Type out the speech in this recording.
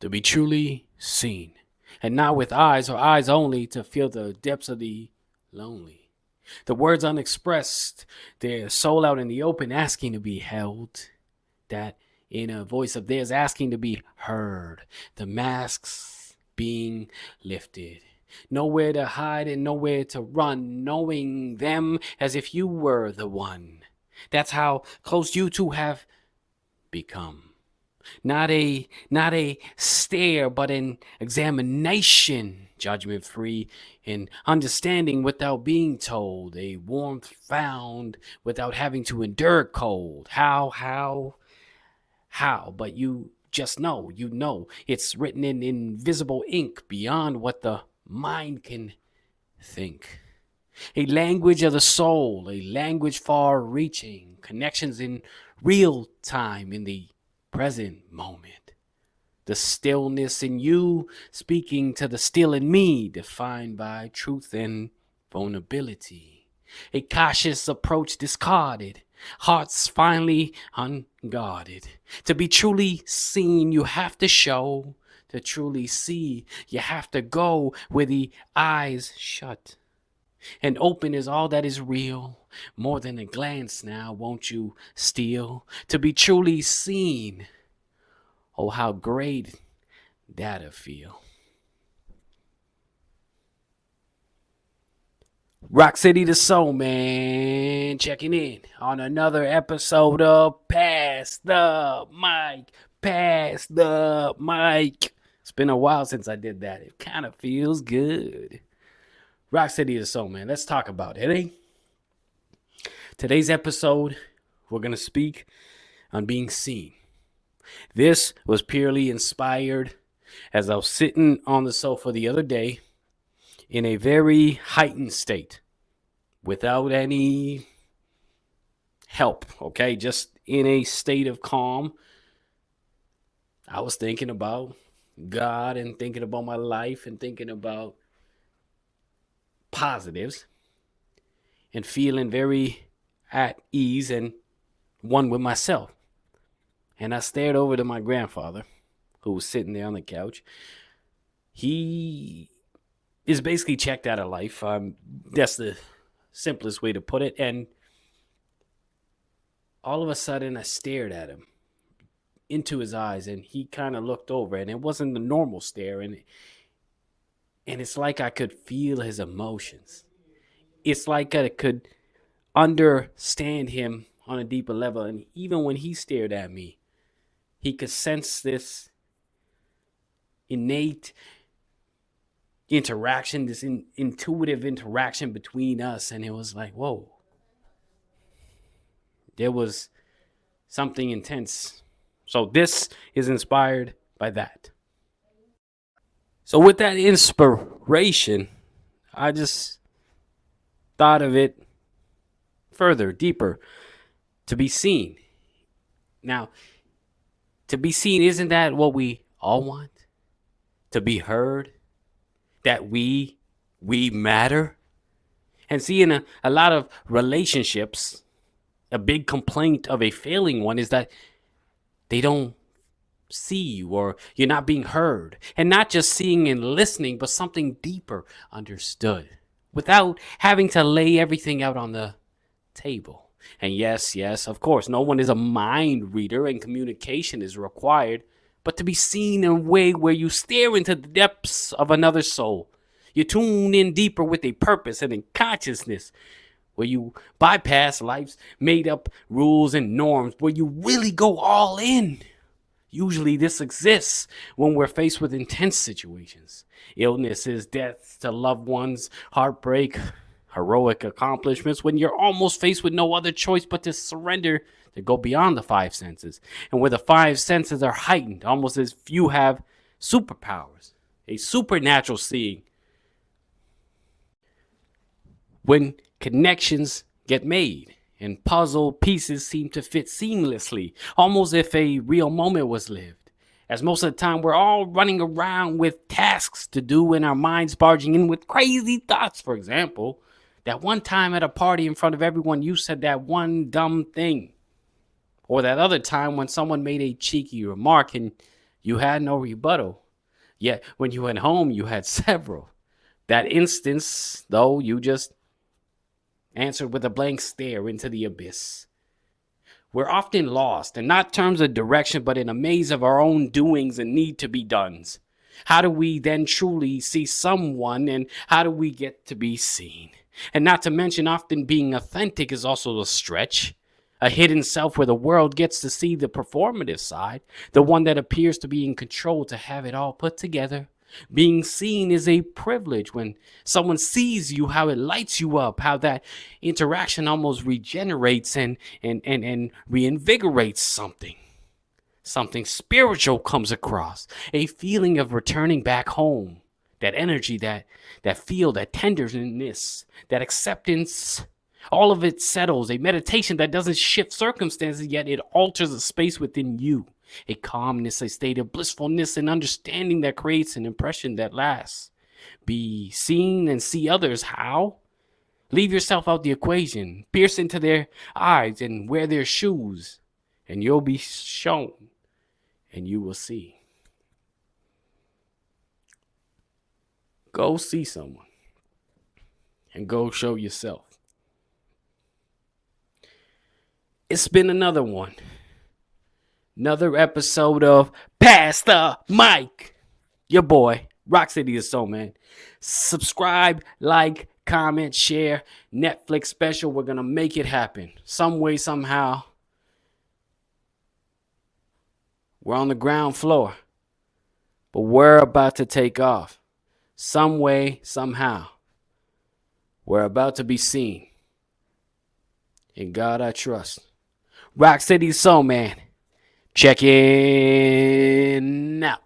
to be truly seen, and not with eyes or eyes only to feel the depths of the lonely. The words unexpressed, their soul out in the open asking to be held, that inner voice of theirs asking to be heard, the masks being lifted. Nowhere to hide and nowhere to run, knowing them as if you were the one. That's how close you two have become. Not a stare, but an examination, judgment free, and understanding without being told, a warmth found without having to endure cold. How? But you just know, it's written in invisible ink beyond what the mind can think. A language of the soul, a language far reaching, connections in real time in the present moment. The stillness in you speaking to the still in me, defined by truth and vulnerability. A cautious approach discarded, hearts finally unguarded. To be truly seen, you have to show. To truly see, you have to go where the eyes shut. And open is all that is real. More than a glance now, won't you steal? To be truly seen. Oh, how great that'll feel. Rock City the Soul Man, checking in on another episode of Pass the Mic. Pass the Mic. It's been a while since I did that. It kind of feels good. Rock City the Soul Man, let's talk about it, eh? Today's episode, we're going to speak on being seen. This was purely inspired as I was sitting on the sofa the other day in a very heightened state without any help, okay? Just in a state of calm. I was thinking about God and thinking about my life and thinking about positives and feeling very at ease and one with myself. And I stared over to my grandfather, who was sitting there on the couch. He is basically checked out of life. That's the simplest way to put it. And all of a sudden, I stared at him into his eyes, and he kind of looked over, and it wasn't the normal stare. And it's like I could feel his emotions. It's like I could understand him on a deeper level. And even when he stared at me, he could sense this innate interaction, this intuitive interaction between us. And it was like, whoa. There was something intense. So this is inspired by that. So with that inspiration, I just thought of it further, deeper, to be seen. Now, to be seen, isn't that what we all want? To be heard? That we matter? And see, in a lot of relationships, a big complaint of a failing one is that they don't see you, or you're not being heard. And not just seeing and listening, but something deeper understood without having to lay everything out on the table. And yes, of course, no one is a mind reader and communication is required, but to be seen in a way where you stare into the depths of another soul. You tune in deeper with a purpose and in consciousness, where you bypass life's made up rules and norms, where you really go all in. Usually this exists when we're faced with intense situations. Illnesses, deaths to loved ones, heartbreak, heroic accomplishments, when you're almost faced with no other choice but to surrender, to go beyond the five senses. And where the five senses are heightened, almost as if you have superpowers, a supernatural seeing. When connections get made and puzzle pieces seem to fit seamlessly, almost if a real moment was lived. As most of the time we're all running around with tasks to do and our minds barging in with crazy thoughts. For example, that one time at a party in front of everyone you said that one dumb thing. Or that other time when someone made a cheeky remark and You had no rebuttal. Yet when you went home, you had several. That instance, though, you just answered with a blank stare into the abyss. We're often lost, and not in terms of direction, but in a maze of our own doings and need to be dones. How do we then truly see someone, and how do we get to be seen? And not to mention, often being authentic is also a stretch. A hidden self where the world gets to see the performative side, the one that appears to be in control to have it all put together. Being seen is a privilege. When someone sees you, how it lights you up, how that interaction almost regenerates and reinvigorates something. Something spiritual comes across, a feeling of returning back home. That energy, that feel, that tenderness, that acceptance, all of it settles. A meditation that doesn't shift circumstances, yet it alters the space within you. A calmness, a state of blissfulness and understanding that creates an impression that lasts. Be seen and see others. How? Leave yourself out the equation. Pierce into their eyes and wear their shoes, and you'll be shown, and you will see. Go see someone, and go show yourself. It's been another one. Another episode of Pass the Mic. Your boy, Rock City the Soul Man. Subscribe, like, comment, share. Netflix special. We're going to make it happen. Some way, somehow. We're on the ground floor. But we're about to take off. Some way, somehow. We're about to be seen. In God I trust. Rock City Soul Man. Check in out.